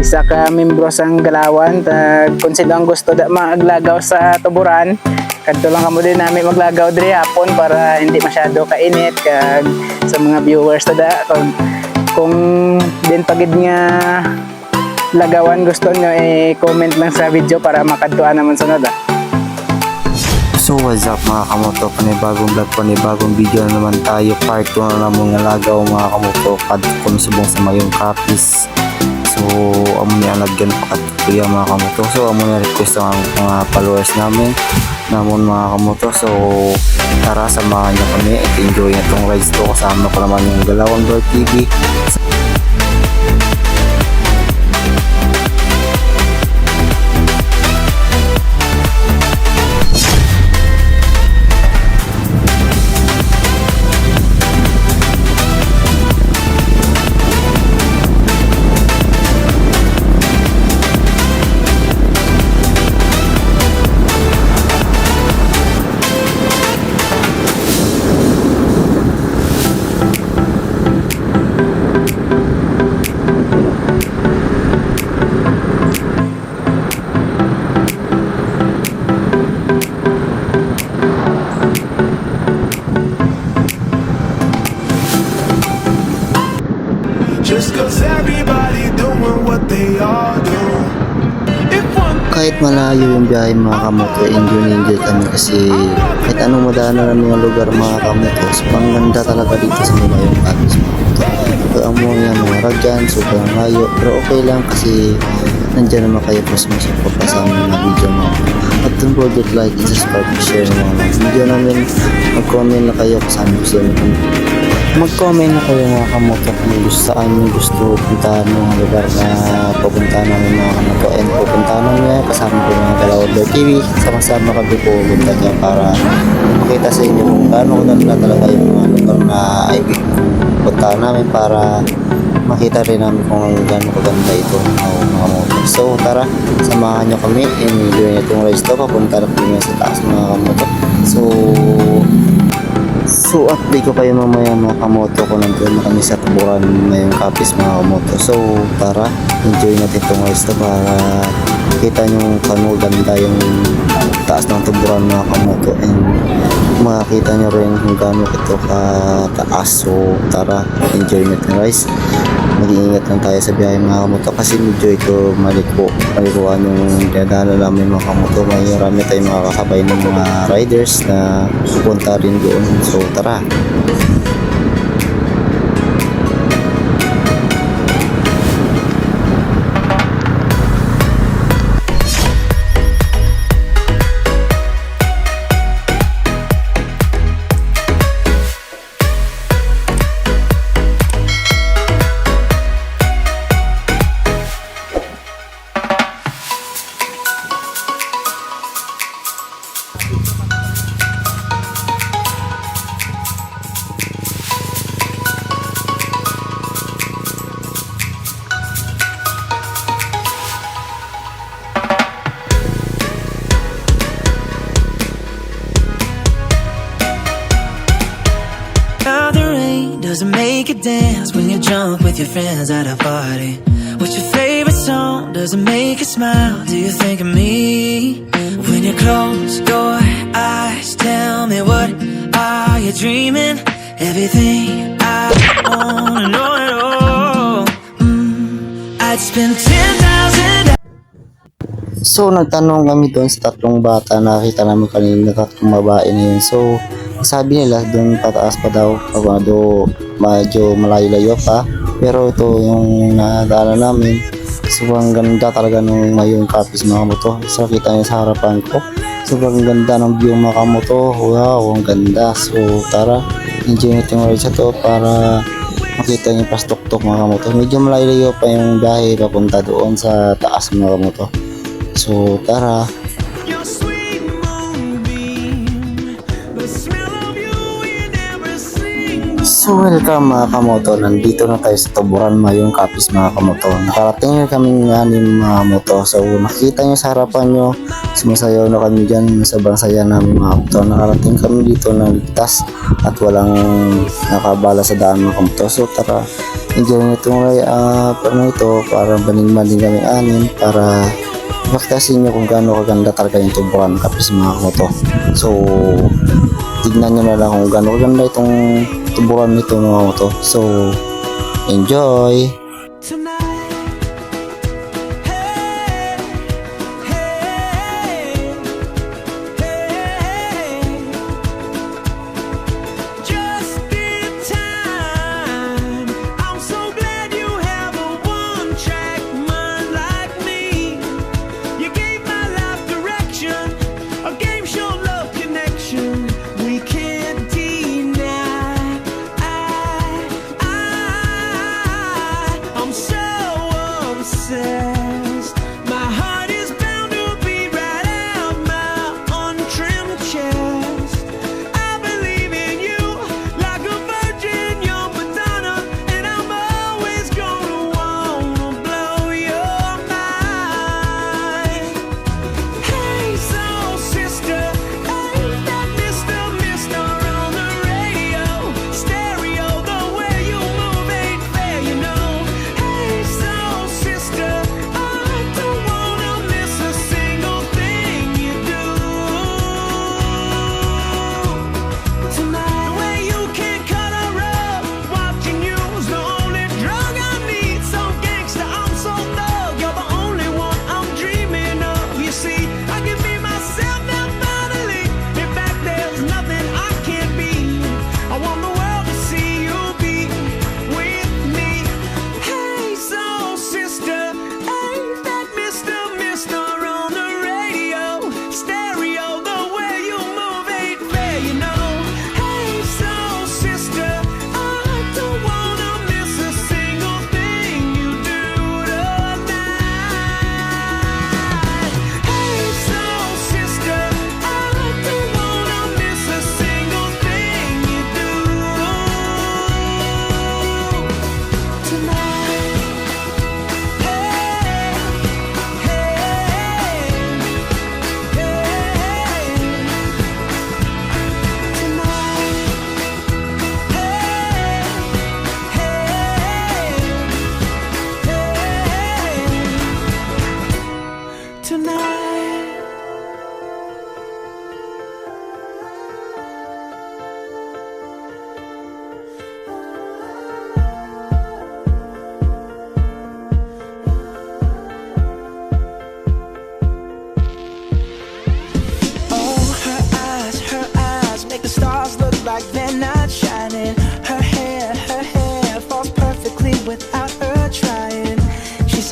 isa ka membro sang Galawan tag kung sino ang gusto da maglagaw sa tuburan kadto lang kamo din namin maglagaw diri hapon para hindi masyado kainit kag sa mga viewers da kung din pagid nga lagawan gusto nyo comment lang sa video para makadtuan naman sunod So what's up mga kamoto, panibagong vlog, panibagong video na naman tayo. Part 2 na naman nga lagaw mga kamoto, kung subong sa mayong kapis. So amo niya lagyan pa katuya mga kamoto. So amo niya request ang mga followers namin mga kamoto. So tara samahan niyo kami at enjoy na itong rides to. Kasama ko naman yung Galawan Vlog TV. Just cause everybody doing what they all do. Kahit malayo yung biyahe mga kamoto, enjoy kami kasi kahit anong madaanan namin yung lugar mga kamoto, sobrang ganda talaga dito sa Malayong Kapis mga kamoto. Ang mga radyan, sobrang layo, pero okay lang kasi nandiyan naman kayo po sumusupport sa amin na video mga kamoto. At don't forget like and subscribe and share mga video namin. Mag-comment na kayo kung saan gusto nyo. Mag-comment na kayo mga kamoto kung saan nyo gusto puntahan mga lugar na pupuntahan namin mga kamoto. And pupuntahan namin kasama ko mga Galawan Vlog TV. Sama-sama kami pupunta niya para makita sa inyo kung gaano ganda talaga yung mga lugar na puntahan namin para makita rin namin kung gaano kaganda ito mga kamoto. So tara, samahan nyo kami. Enjoy nyo itong rides to. Papunta na kami sa taas mga kamoto. So update ko kayo mamaya mga kamoto kung nandun na kami sa tuburan na yung Kapis mga kamoto. So tara, enjoy natin itong rides to para makita nyo kung ganda yung taas ng tuburan mga kamoto. And makakita nyo rin kung gaano ito kataas. So tara, enjoy natin rides. Mag-iingat lang tayo sa biyahe mga kamoto kasi medyo ito malikuan yung dinadaanan namin mga kamoto. Marami tayong mga kakabay ng mga riders na pupunta rin doon. So tara. Doesn't make you dance when you're drunk with your friends at a party. What's your favorite song? Does it make you smile? Do you think of me? When you close your eyes, tell me what are you dreaming? Everything I wanna know at all. I'd spend 10,000. So nagtanong kami doon sa tatlong bata, nakita namin kanina tatlong babae na yun. So sabi nila doon pataas pa daw, medyo malayo-layo pa, pero ito yung nadaanan namin. Sobrang ganda talaga ng Mayong Kapis mga kamoto. So kita niyo sa harapan ko, sobrang ganda ng view mga kamoto. Wow, ang ganda. So tara, enjoy natin yung ride sa to para makita niyo pas tuktok mga kamoto. Medyo malayo-layo pa yung biyahe papunta doon sa taas mga kamoto. So tara. So welcome mga kamoto, nandito na tayo sa tuburan Mayong Kapis mga kamoto. Nakarating na kami nganin mga kamoto. So nakita nyo sa harapan nyo, sumasayaw na kami dyan, sobrang saya namin mga kamoto. Nakarating kami dito ng ligtas at walang nakabala sa daan mga kamoto. So tara, enjoy nyo itong ito para baling-baling kami anin para maktasin nyo kung gaano kaganda talaga yung tuburan kapis mga kamoto. So tignan nyo na lang kung gaano kaganda itong tuburan nito mga kamoto. So enjoy!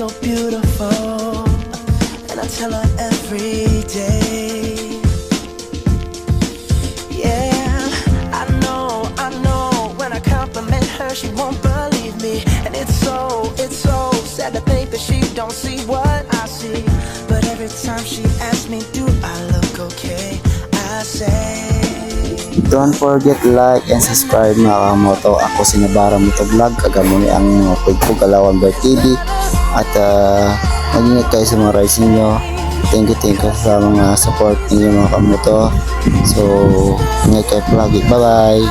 So beautiful, and I tell her every day. Yeah, I know when I compliment her, she won't believe me. And it's so sad to think that she don't see what I see. But every time she asks me, do I look okay? I say, don't forget like and subscribe mga kamoto. Ako si Nabara Moto Vlog, kagamuni ang mga Pugpug Alawan by TV. At mag-ingat kayo sa mga rides ninyo. Thank you sa mga support ninyo mga kamoto. So ingat kayo palagi. Bye bye.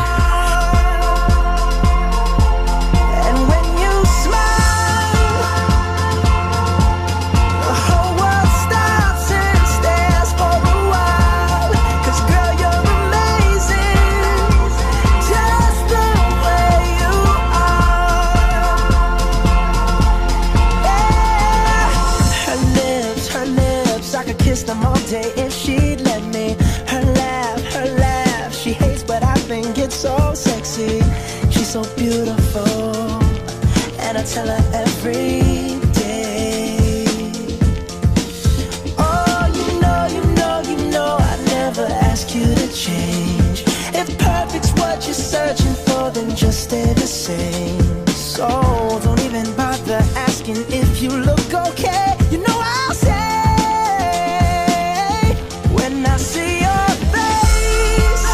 kiss them all day if she'd let me. Her laugh, she hates but I think it's so sexy. She's so beautiful, and I tell her every day. Oh, you know I never ask you to change. If perfect's what you're searching for, then just stay the same. So don't even bother asking if you look okay. You know I'll say, when I see your face,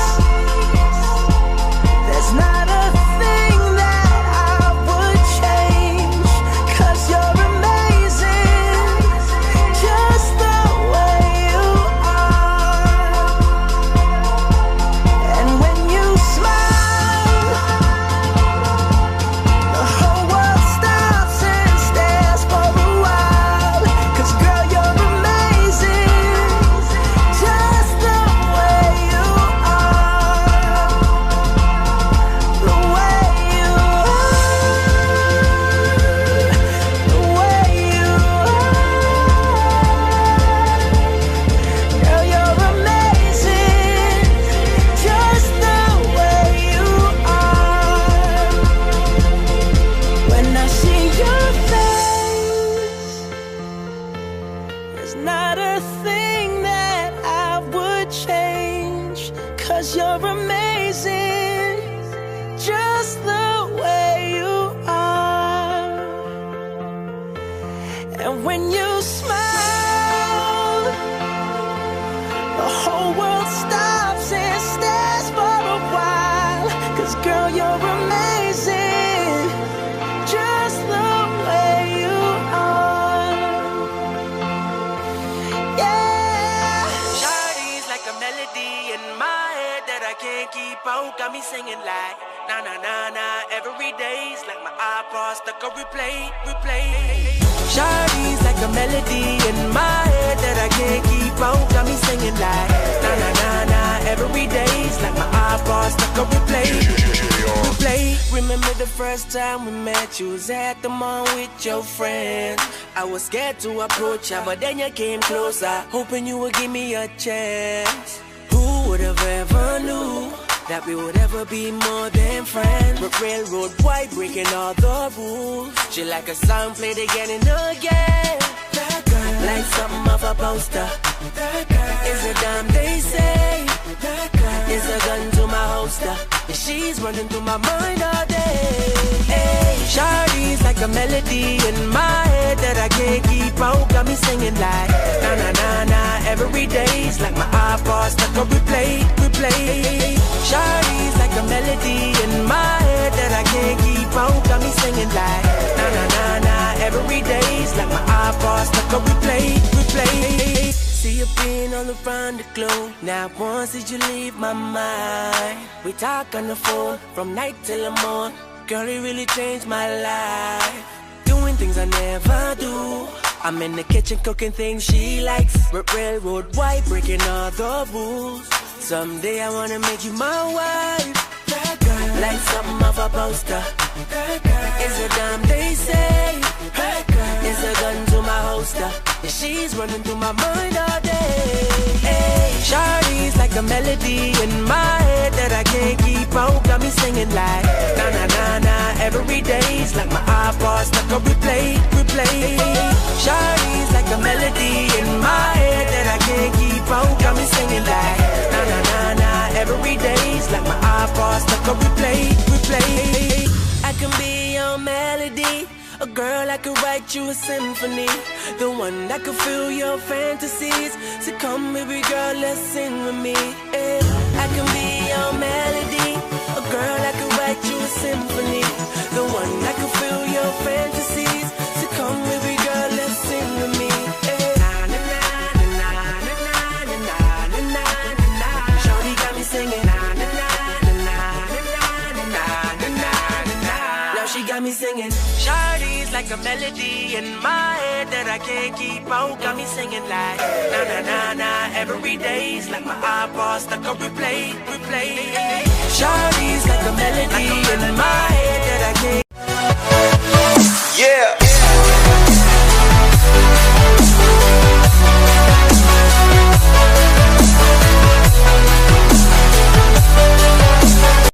there's not a thing that I would change. 'Cause you're can't keep out, got me singing like na na na na. Every day's like my iPod stuck on replay, replay. Shawty's like a melody in my head that I can't keep out, got me singing like na na na na. Every day's like my iPod stuck on replay, replay. Remember the first time we met, you was at the mall with your friends. I was scared to approach ya, but then you came closer, hoping you would give me a chance. Who would have ever knew that we would ever be more than friends? But railroad white breaking all the rules. She like a song played again and again. That girl, like something off a poster. That girl is a dime, they say. That girl is a gun to my holster. And she's running through my mind all day. Hey, Shawty's like a melody in my head that I can't keep out, got me singing like na na na na. Every day's like my iPod stuck on replay, replay. Shawty's like a melody in my head that I can't keep out, got me singing like na na na na. Every day's like my iPod stuck on replay, replay. See you being all around the globe. Now once did you leave my mind? We talk on the phone from night till the morn. Girl, it really changed my life. Doing things I never do. I'm in the kitchen cooking things she likes. Railroad white breaking all the rules. Someday I wanna make you my wife. That girl, like something off a poster. That girl is a dime, they say. That girl is a gun to my holster. And she's running through my mind all day. Hey, Shawty's like a melody in my head that I can't keep out, got me singing like na na na na. Every day's like my iPod stuck on replay, replay. Shawty's like a melody in my head that I can't keep out, got me singing like na na na na. Every day's like my iPod stuck on replay, replay. I can be your melody, a girl I could write you a symphony, the one that could fill your fantasies. So come baby girl, let's sing with me. Yeah. I can be your melody, a girl I could write you a symphony, the one that could fill your fantasies. So come baby girl, let's sing with me. Yeah. Na na na na na na na na na na. Shawty got me singing na na na na na na na na na. Now she got me singing. Shawty's like a melody in my head that I can't keep out, got me singing like na na na na. Every day's like my iPod stuck on replay, replay. Shawty's like a melody in